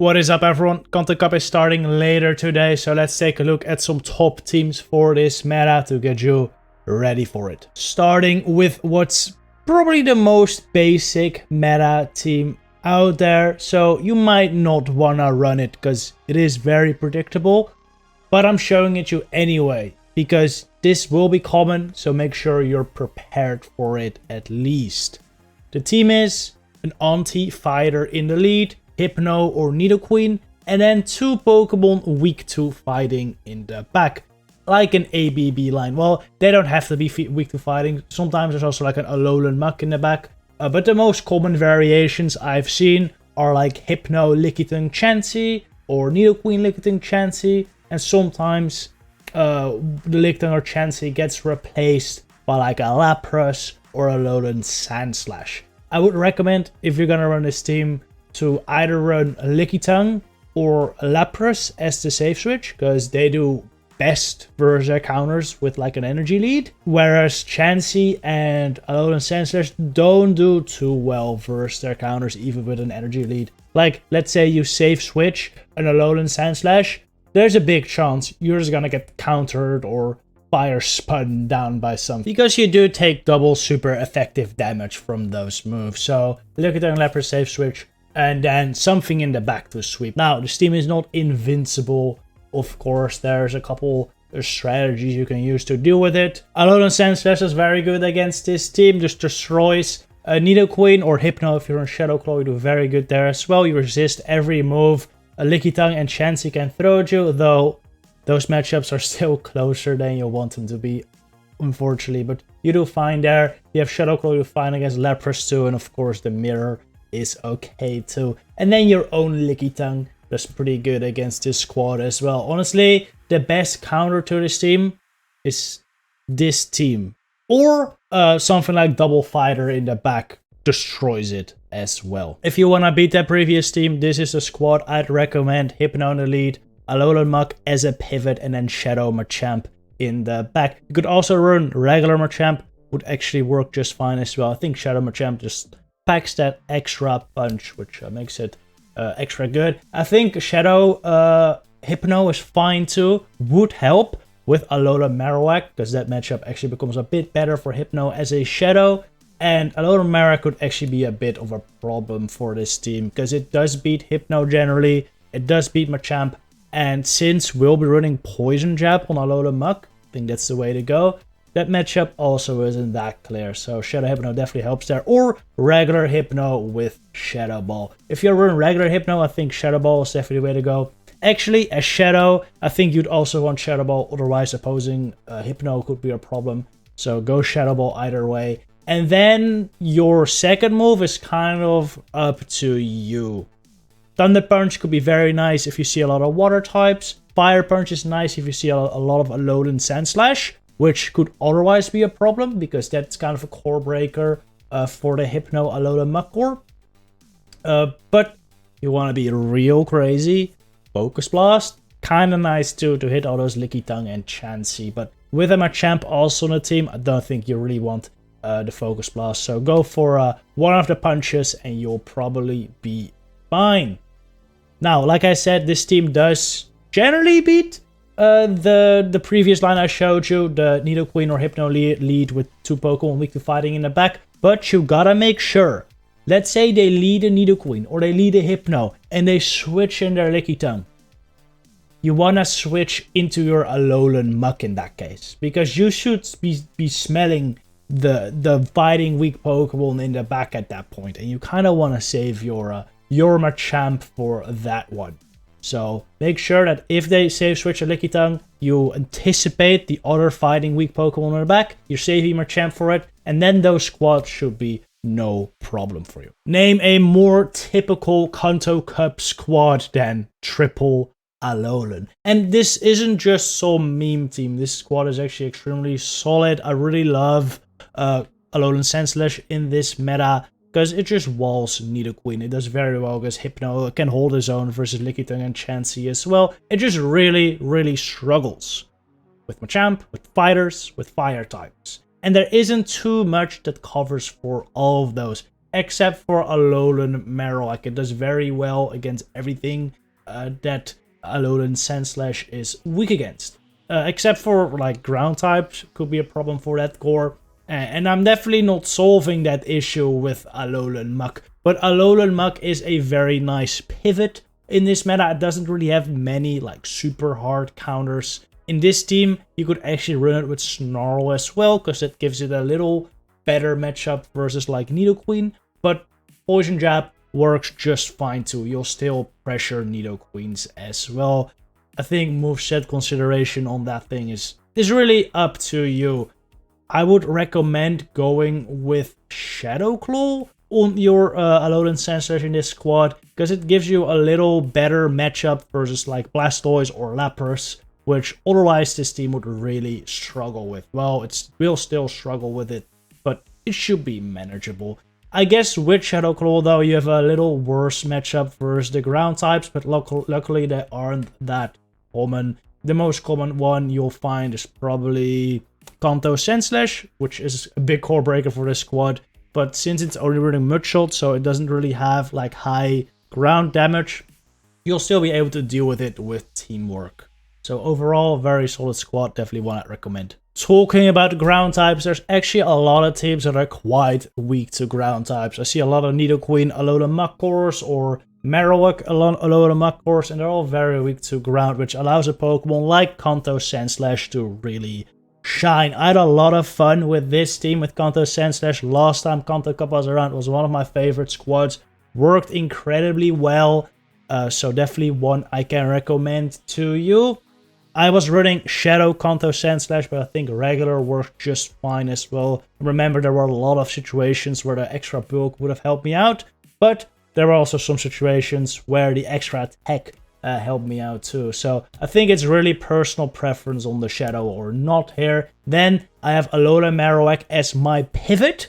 What is up everyone? Kanto Cup is starting later today, so let's take a look at some top teams for this meta to get you ready for it. Starting with what's probably the most basic meta team out there, so you might not wanna run it because it is very predictable, but I'm showing it you anyway because this will be common, so make sure you're prepared for it at least. The team is an anti-fighter in the lead, Hypno or Nidoqueen, and then 2 Pokemon weak to fighting in the back. Like an ABB line. Well, they don't have to be weak to fighting. Sometimes there's also like an Alolan Muk in the back. But the most common variations I've seen are like Hypno Lickitung Chansey or Nidoqueen Lickitung Chansey. And sometimes the Lickitung or Chansey gets replaced by like a Lapras or a Alolan Sandslash. I would recommend, if you're gonna run this team, to either run Lickitung or Lapras as the safe switch, because they do best versus their counters with like an energy lead, whereas Chansey and Alolan Sandslash don't do too well versus their counters even with an energy lead. Like, let's say you safe switch an Alolan Sandslash, there's a big chance you're just gonna get countered or fire spun down by something, because you do take double super effective damage from those moves. So Lickitung, Lapras, safe switch, and then something in the back to sweep. Now, this team is not invincible, of course. There's a couple of strategies you can use to deal with it. Alolan Sandslash is very good against this team, just destroys Nidoqueen or Hypno. If you're on Shadow Claw, you do very good there as well. You resist every move a Lickitung and Chansey can throw at you, though those matchups are still closer than you want them to be, unfortunately. But you do fine there. You have Shadow Claw, you do fine against Lapras too, and of course the Mirror is okay too. And then your own Lickitung does pretty good against this squad as well. Honestly, the best counter to this team is this team. Or something like Double Fighter in the back destroys it as well. If you want to beat that previous team, this is the squad I'd recommend. Hypno in the lead, Alolan Muk as a pivot, and then Shadow Machamp in the back. You could also run regular Machamp, would actually work just fine as well. I think Shadow Machamp just packs that extra punch, which makes it extra good. I think Shadow Hypno is fine too. Would help with Alolan Marowak, because that matchup actually becomes a bit better for Hypno as a Shadow. And Alolan Marowak could actually be a bit of a problem for this team, because it does beat Hypno generally. It does beat Machamp. And since we'll be running Poison Jab on Alolan Muk, I think that's the way to go. That matchup also isn't that clear, so Shadow Hypno definitely helps there. Or regular Hypno with Shadow Ball. If you're running regular Hypno, I think Shadow Ball is definitely the way to go. Actually, as Shadow, I think you'd also want Shadow Ball, otherwise opposing Hypno could be a problem. So go Shadow Ball either way. And then your second move is kind of up to you. Thunder Punch could be very nice if you see a lot of water types. Fire Punch is nice if you see a lot of Alolan Sandslash, which could otherwise be a problem, because that's kind of a core breaker for the Hypno Alolan Muk core. But you want to be real crazy, Focus Blast, kind of nice too to hit all those Lickitung and Chansey. But with a Machamp also on the team, I don't think you really want the Focus Blast. So go for one of the punches and you'll probably be fine. Now, like I said, this team does generally beat the previous line I showed you, the Nidoqueen or Hypno lead with 2 Pokemon weak to fighting in the back. But you gotta make sure, let's say they lead a Nidoqueen or they lead a Hypno and they switch in their Lickitung. You wanna switch into your Alolan Muk in that case, because you should be smelling the fighting weak Pokemon in the back at that point, and you kind of wanna save your Machamp for that one. So make sure that if they save switch a Lickitung, you anticipate the other fighting weak Pokemon in the back, you're saving Machamp for it, and then those squads should be no problem for you. Name a more typical Kanto Cup squad than Triple Alolan. And this isn't just some meme team, this squad is actually extremely solid. I really love Alolan Sandslash in this meta, because it just walls Nidoqueen. It does very well because Hypno can hold his own versus Lickitung and Chansey as well. It just really, really struggles with Machamp, with fighters, with fire types. And there isn't too much that covers for all of those. except for Alolan Marowak. It does very well against everything that Alolan Sandslash is weak against. Except for like ground types, could be a problem for that core. And I'm definitely not solving that issue with Alolan Muk. But Alolan Muk is a very nice pivot in this meta. It doesn't really have many like super hard counters. In this team, you could actually run it with Snarl as well, because that gives it a little better matchup versus like Nidoqueen. But Poison Jab works just fine too. You'll still pressure Nidoqueens as well. I think moveset consideration on that thing is really up to you. I would recommend going with Shadow Claw on your Alolan Sandslash in this squad, because it gives you a little better matchup versus like Blastoise or Lapras, which otherwise this team would really struggle with. Well, it will still struggle with it, but it should be manageable. I guess with Shadow Claw though, you have a little worse matchup versus the ground types, but luckily they aren't that common. The most common one you'll find is probably Kanto Sandslash, which is a big core breaker for this squad. But since it's only running Mudshot, so it doesn't really have like high ground damage, you'll still be able to deal with it with teamwork. So overall, very solid squad, definitely one I'd recommend. Talking about ground types, there's actually a lot of teams that are quite weak to ground types. I see a lot of Nidoqueen, Alolan Muk cores, or Marowak, Alolan Muk cores, and they're all very weak to ground, which allows a Pokemon like Kanto Sandslash to really shine. I had a lot of fun with this team with Kanto Sandslash. Last time Kanto Cup was around, it was one of my favorite squads. Worked incredibly well, so definitely one I can recommend to you. I was running Shadow Kanto Sandslash, but I think regular worked just fine as well. Remember, there were a lot of situations where the extra bulk would have helped me out, but there were also some situations where the extra attack helped me out too. So I think it's really personal preference on the Shadow or not here. Then I have Alolan Marowak as my pivot,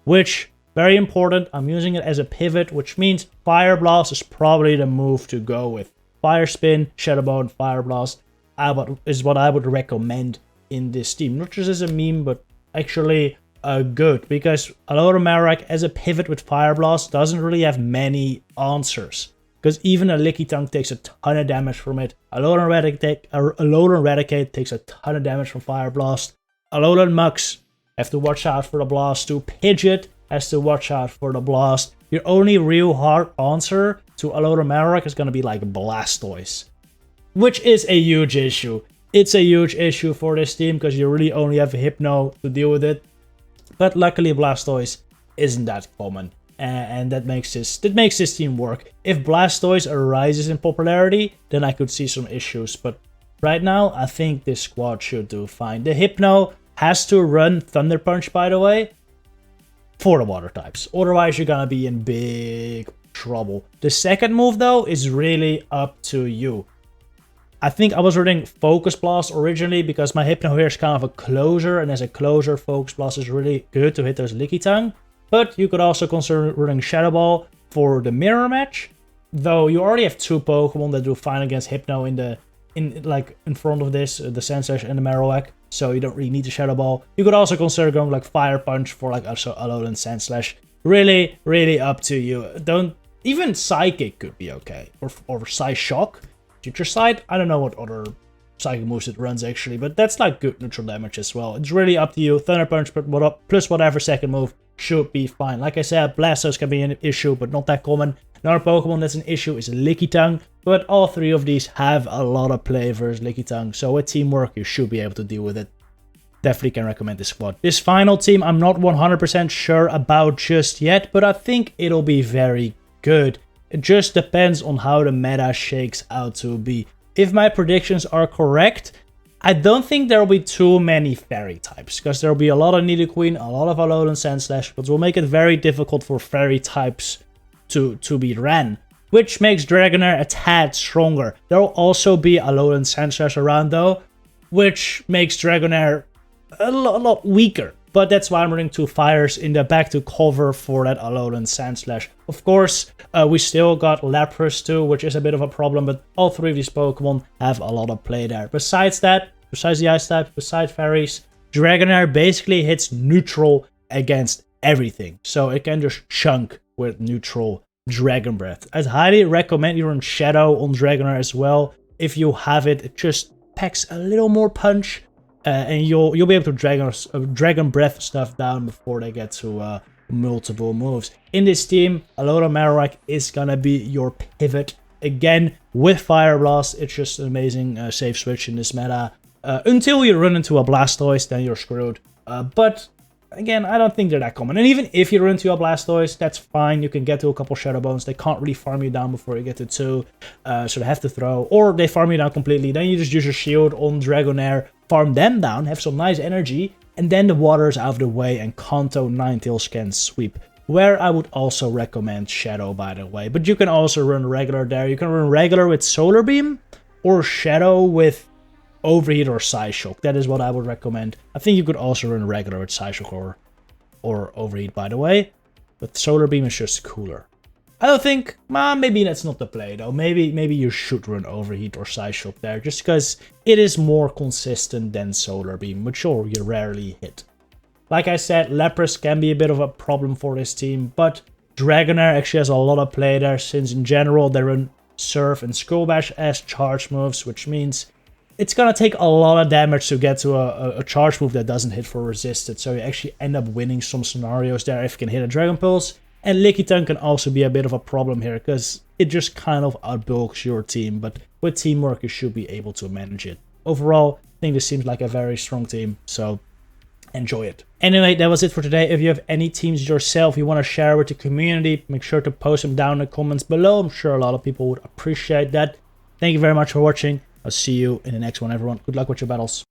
which, very important, I'm using it as a pivot, which means Fire Blast is probably the move to go with. Fire Spin, Shadow Ball, and Fire Blast is what I would recommend in this team. Not just as a meme, but actually good, because Alolan Marowak as a pivot with Fire Blast doesn't really have many answers. Because even a Lickitung takes a ton of damage from it. Alolan Raticate takes a ton of damage from Fire Blast. Alolan Mux have to watch out for the blast too. Pidgeot has to watch out for the blast. Your only real hard answer to Alolan Marowak is going to be like Blastoise, which is a huge issue. It's a huge issue for this team because you really only have a Hypno to deal with it. But luckily Blastoise isn't that common. And that makes this team work. If Blastoise arises in popularity, then I could see some issues. But right now, I think this squad should do fine. The Hypno has to run Thunder Punch, by the way, for the water types. Otherwise, you're gonna be in big trouble. The second move, though, is really up to you. I think I was running Focus Blast originally because my Hypno here is kind of a closer. And as a closer, Focus Blast is really good to hit those Lickitung. But you could also consider running Shadow Ball for the mirror match. Though you already have two Pokemon that do fine against Hypno in front of this, the Sandslash and the Marowak. So you don't really need the Shadow Ball. You could also consider going like Fire Punch for like also Alolan Sandslash. Really, really up to you. Even Psychic could be okay. Or Psyshock. Future Sight. I don't know what other Psychic moves it runs actually, but that's like good neutral damage as well. It's really up to you. Thunder Punch plus whatever second move should be fine. Like I said, Blastoise can be an issue, but not that common. Another Pokemon that's an issue is Lickitung, but all three of these have a lot of play versus Lickitung, so with teamwork you should be able to deal with it. Definitely can recommend this squad. This final team I'm not 100% sure about just yet, but I think it'll be very good. It just depends on how the meta shakes out to be. If my predictions are correct, I don't think there will be too many fairy types, because there will be a lot of Nidoqueen, a lot of Alolan Sandslash, which will make it very difficult for fairy types to be ran, which makes Dragonair a tad stronger. There will also be Alolan Sandslash around though, which makes Dragonair a lot weaker. But that's why I'm running two fires in the back to cover for that Alolan Sandslash. Of course, we still got Lapras too, which is a bit of a problem, but all three of these Pokemon have a lot of play there. Besides that, besides the Ice types, besides fairies, Dragonair basically hits neutral against everything. So it can just chunk with neutral Dragon Breath. I'd highly recommend you run Shadow on Dragonair as well. If you have it, it just packs a little more punch, and you'll be able to Dragon Breath stuff down before they get to multiple moves. In this team, Alola Marowak is gonna be your pivot. Again, with Fire Blast, it's just an amazing safe switch in this meta. Until you run into a Blastoise, then you're screwed. But again, I don't think they're that common. And even if you run into a Blastoise, that's fine. You can get to a couple Shadow Bones. They can't really farm you down before you get to 2. So they have to throw. Or they farm you down completely. Then you just use your shield on Dragonair, farm them down, have some nice energy, and then the water's out of the way and Kanto Ninetales can sweep. Where I would also recommend Shadow, by the way. But you can also run regular there. You can run regular with Solar Beam, or Shadow with Overheat or Psyshock. That is what I would recommend. I think you could also run regular with Psyshock or Overheat, by the way. But Solar Beam is just cooler. I don't think, maybe that's not the play though. Maybe you should run Overheat or Psyshock there, just because it is more consistent than Solar Beam, which you rarely hit. Like I said, Lapras can be a bit of a problem for this team, but Dragonair actually has a lot of play there, since in general they run Surf and Skull Bash as charge moves, which means it's gonna take a lot of damage to get to a charge move that doesn't hit for resisted, so you actually end up winning some scenarios there if you can hit a Dragon Pulse. And Lickitung can also be a bit of a problem here, because it just kind of outbulks your team, but with teamwork you should be able to manage it. Overall, I think this seems like a very strong team, so enjoy it. Anyway, that was it for today. If you have any teams yourself you want to share with the community, make sure to post them down in the comments below. I'm sure a lot of people would appreciate that. Thank you very much for watching. I'll see you in the next one, everyone. Good luck with your battles.